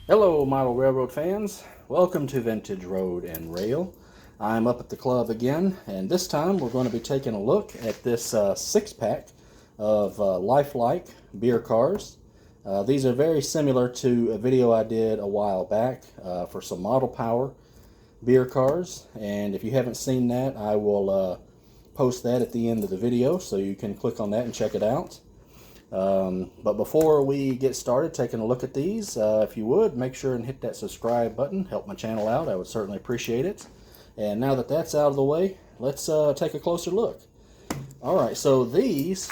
Hello, model railroad fans. Welcome to Vintage Road and Rail. I'm up at the club again, and this time we're going to be taking a look at this six-pack of lifelike beer cars. These are very similar to a video I did a while back for some model power beer cars, and if you haven't seen that, I will post that at the end of the video, so you can click on that and check it out. But before we get started taking a look at these, if you would, make sure and hit that subscribe button. Help my channel out. I would certainly appreciate it. And now that that's out of the way, let's take a closer look. Alright, so these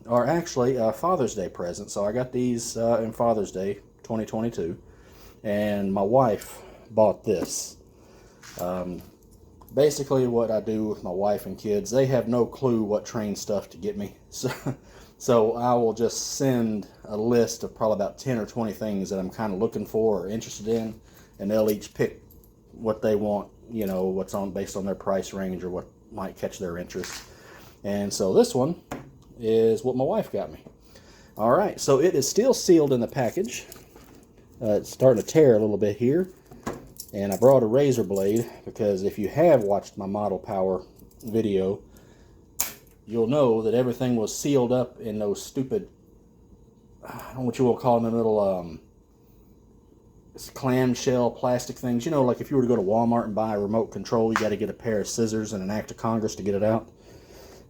are actually a Father's Day present. So I got these in Father's Day 2022. And my wife bought this. Basically what I do with my wife and kids, they have no clue what train stuff to get me. So I will just send a list of probably about 10 or 20 things that I'm kind of looking for or interested in, and they'll each pick what they want, you know, what's on based on their price range or what might catch their interest. And so this one is what my wife got me. All right, so it is still sealed in the package. It's starting to tear a little bit here, and I brought a razor blade because if you have watched my model power video, you'll know that everything was sealed up in those stupid, I don't know what you will call them, the little clamshell plastic things. You know, like if you were to go to Walmart and buy a remote control, you got to get a pair of scissors and an act of Congress to get it out.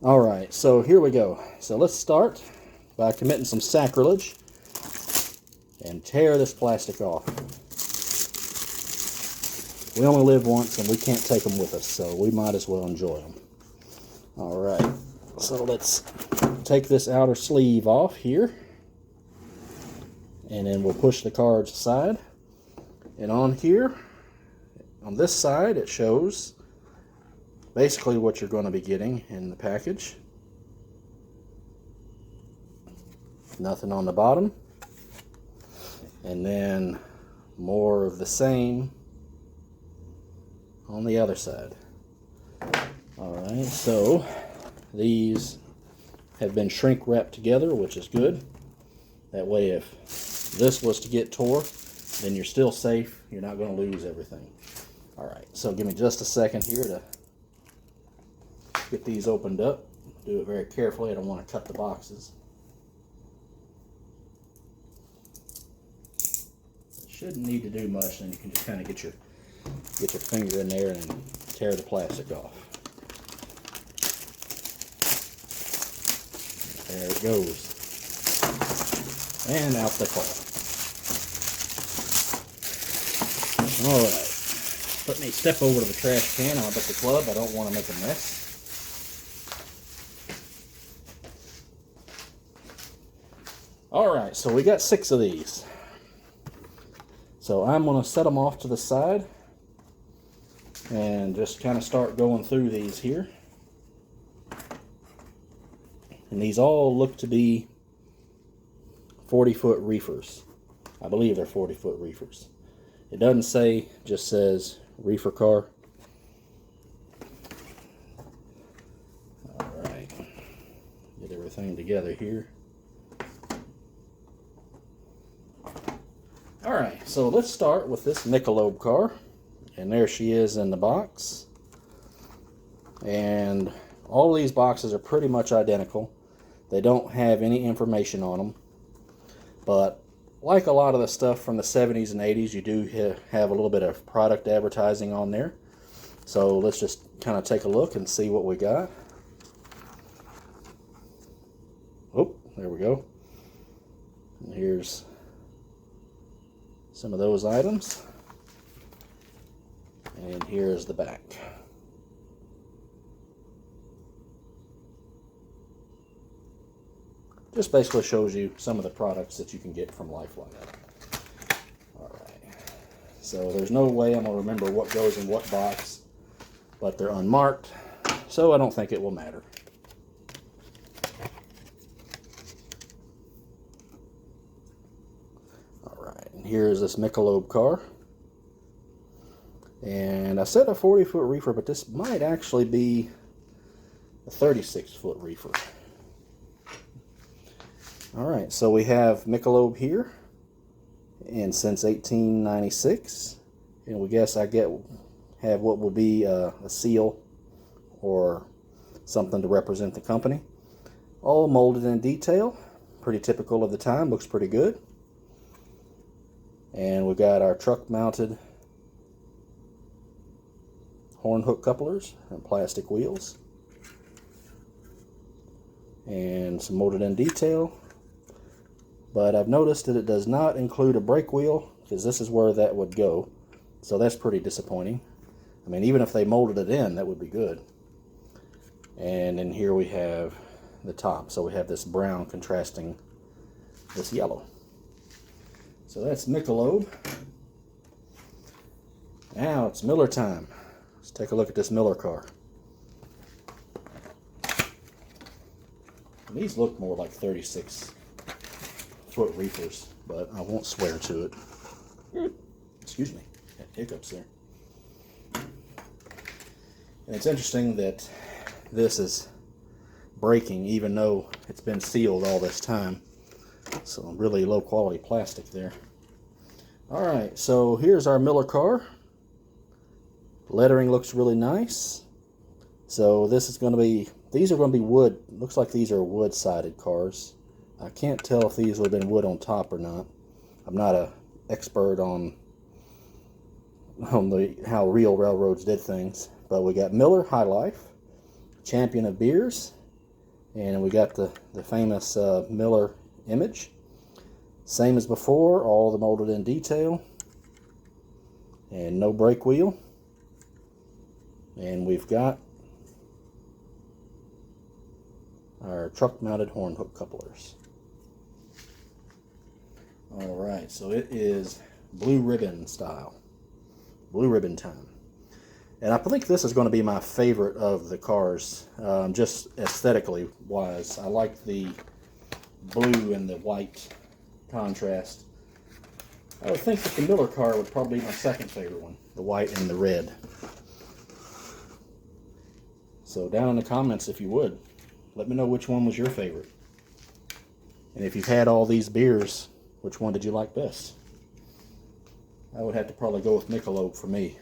All right, so here we go. So let's start by committing some sacrilege and tear this plastic off. We only live once and we can't take them with us, so we might as well enjoy them. All right. So let's take this outer sleeve off here, and then we'll push the cards aside. And on here, on this side, it shows basically what you're going to be getting in the package. Nothing on the bottom. And then more of the same on the other side. Alright, so these have been shrink wrapped together, which is good. That way if this was to get tore, then you're still safe. You're not going to lose everything. Alright, so give me just a second here to get these opened up. Do it very carefully. I don't want to cut the boxes. Shouldn't need to do much, then you can just kind of get your finger in there and tear the plastic off. There it goes. And out they fall. Alright. Let me step over to the trash can. I'm up at the club. I don't want to make a mess. Alright, so we got 6 of these. So I'm going to set them off to the side and just kind of start going through these here. And these all look to be 40-foot reefers. I believe they're 40-foot reefers. It doesn't say, just says reefer car. Alright. Get everything together here. Alright, so let's start with this Nicolo Car. And there she is in the box. And all these boxes are pretty much identical. They don't have any information on them. But like a lot of the stuff from the 70s and 80s, you do have a little bit of product advertising on there. So let's just kind of take a look and see what we got. Oh, there we go. And here's some of those items. And here's the back. Just basically shows you some of the products that you can get from Lifeline. Alright, so there's no way I'm going to remember what goes in what box, but they're unmarked, so I don't think it will matter. Alright, and here's this Michelob car. And I said a 40-foot reefer, but this might actually be a 36-foot reefer. Alright, so we have Michelob here, and since 1896. And we guess I have what will be a seal or something to represent the company. All molded in detail, pretty typical of the time, looks pretty good. And we've got our truck mounted horn hook couplers and plastic wheels, and some molded in detail. But I've noticed that it does not include a brake wheel, because this is where that would go. So that's pretty disappointing. I mean, even if they molded it in, that would be good. And then here we have the top. So we have this brown contrasting this yellow. So that's Nicolo. Now it's Miller time. Let's take a look at this Miller car. And these look more like 36-foot reefers, but I won't swear to it. Excuse me, got hiccups there. And it's interesting that this is breaking even though it's been sealed all this time. So really low quality plastic there. Alright, so here's our Miller car. Lettering looks really nice. So this is going to be, these are going to be wood. Looks like these are wood sided cars. I can't tell if these would have been wood on top or not. I'm not an expert on how real railroads did things. But we got Miller High Life, champion of beers, and we got the famous Miller image. Same as before, all the molded in detail, and no brake wheel. And we've got our truck mounted horn hook couplers. Alright, so it is blue ribbon style. Blue ribbon time. And I think this is going to be my favorite of the cars, just aesthetically wise. I like the blue and the white contrast. I would think that the Miller car would probably be my second favorite one, the white and the red. So down in the comments, if you would, let me know which one was your favorite. And if you've had all these beers, which one did you like best? I would have to probably go with Nicolo for me,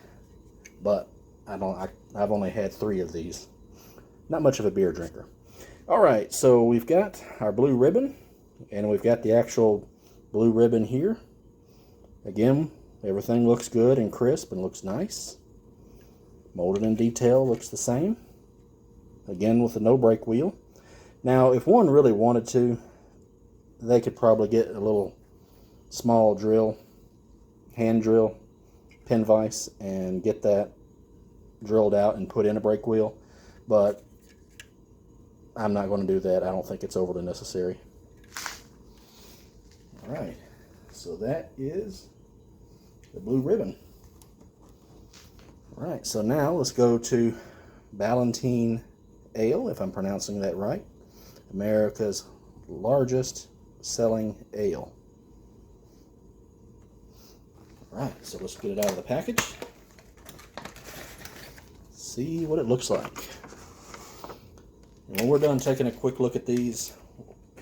but I've only had 3 of these. Not much of a beer drinker. Alright, so we've got our blue ribbon, and we've got the actual blue ribbon here. Again, everything looks good and crisp and looks nice. Molded in detail looks the same. Again, with a no brake wheel. Now, if one really wanted to, they could probably get a little small drill, hand drill, pin vise, and get that drilled out and put in a brake wheel. But I'm not going to do that. I don't think it's overly necessary. Alright, so that is the blue ribbon. Alright, so now let's go to Ballantine Ale, if I'm pronouncing that right. America's largest selling ale. Alright, so let's get it out of the package. See what it looks like. And when we're done taking a quick look at these,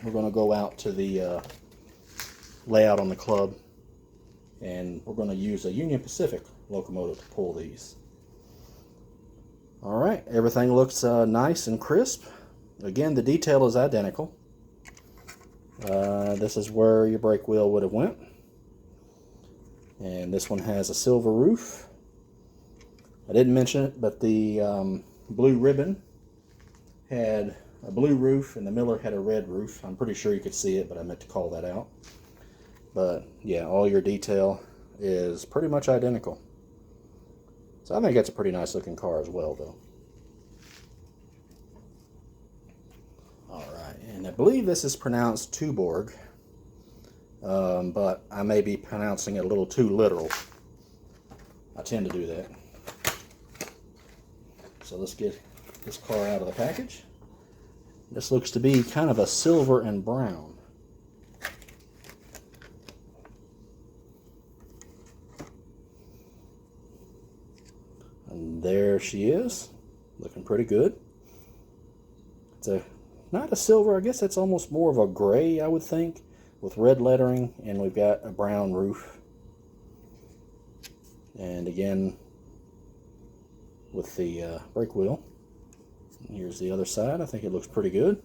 we're going to go out to the layout on the club, and we're going to use a Union Pacific locomotive to pull these. Alright, everything looks nice and crisp. Again, the detail is identical. This is where your brake wheel would have went. And this one has a silver roof. I didn't mention it, but the blue ribbon had a blue roof and the Miller had a red roof. I'm pretty sure you could see it, but I meant to call that out. But yeah, all your detail is pretty much identical. So I think that's a pretty nice looking car as well, though. Alright, and I believe this is pronounced Tuborg, but I may be pronouncing it a little too literal. I tend to do that. So let's get this car out of the package. This looks to be kind of a silver and brown. And there she is, looking pretty good. It's not a silver, I guess that's almost more of a gray, I would think. with red lettering, and we've got a brown roof. And again, with the brake wheel. Here's the other side. I think it looks pretty good.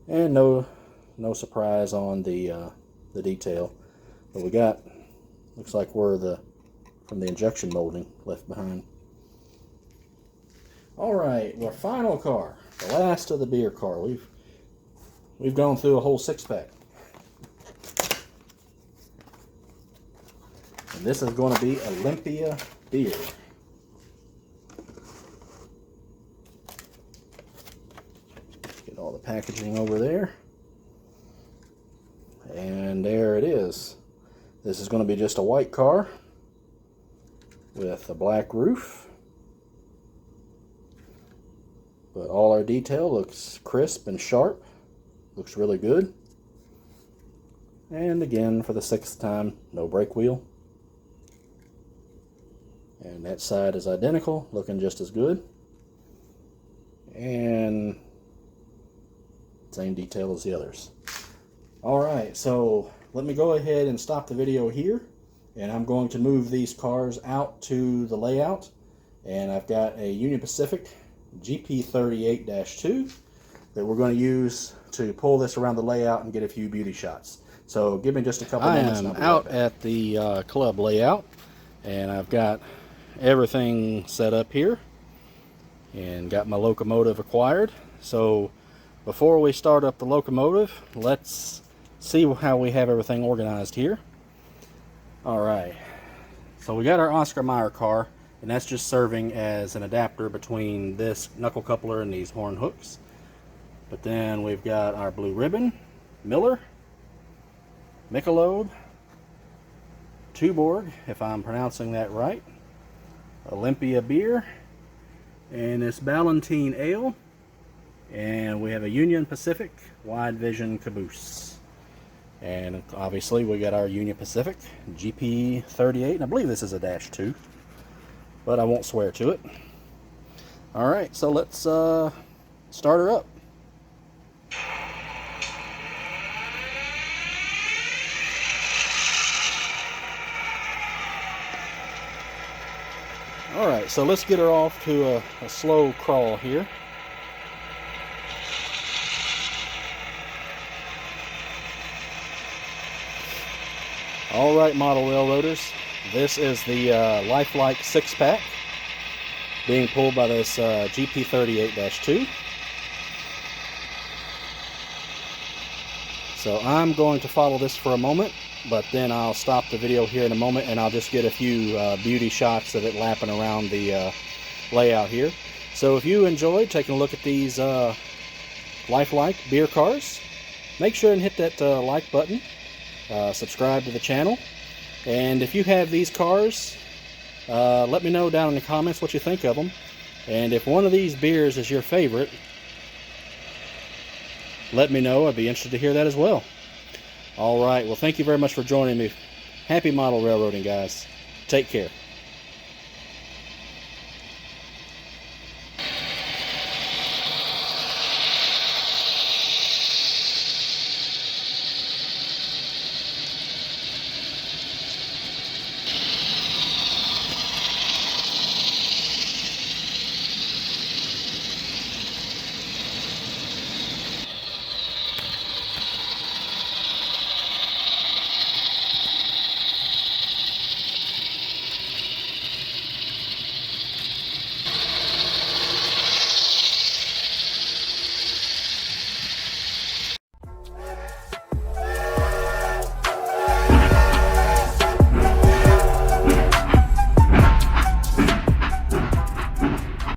And no surprise on the detail. But we got, looks like we're from the injection molding left behind. All right, our final car, the last of the beer car. We've gone through a whole 6-pack. And this is going to be Olympia Beer. Get all the packaging over there. And there it is. This is going to be just a white car with a black roof. But all our detail looks crisp and sharp. Looks really good. And again, for the 6th time, no brake wheel. And that side is identical, looking just as good. And same detail as the others. Alright, so let me go ahead and stop the video here. And I'm going to move these cars out to the layout. And I've got a Union Pacific GP38-2 that we're going to use to pull this around the layout and get a few beauty shots. So give me just a couple minutes. I am out at the club layout, and I've got everything set up here and got my locomotive acquired. So before we start up the locomotive, let's see how we have everything organized here. Alright, so we got our Oscar Mayer car, and that's just serving as an adapter between this knuckle coupler and these horn hooks. But then we've got our blue ribbon, Miller, Nicolo, Tuborg, if I'm pronouncing that right, Olympia Beer, and this Ballantine Ale, and we have a Union Pacific wide vision caboose. And obviously we got our Union Pacific GP38, and I believe this is a -2, but I won't swear to it. Alright, so let's start her up. Alright, so let's get her off to a slow crawl here. Alright, model railroaders, this is the lifelike 6-pack being pulled by this GP38-2. So I'm going to follow this for a moment, but then I'll stop the video here in a moment and I'll just get a few beauty shots of it lapping around the layout here. So if you enjoyed taking a look at these lifelike beer cars, make sure and hit that like button. Subscribe to the channel, and if you have these cars, let me know down in the comments what you think of them, and if one of these beers is your favorite, let me know. I'd be interested to hear that as well. Alright, well, thank you very much for joining me. Happy model railroading, guys. Take care.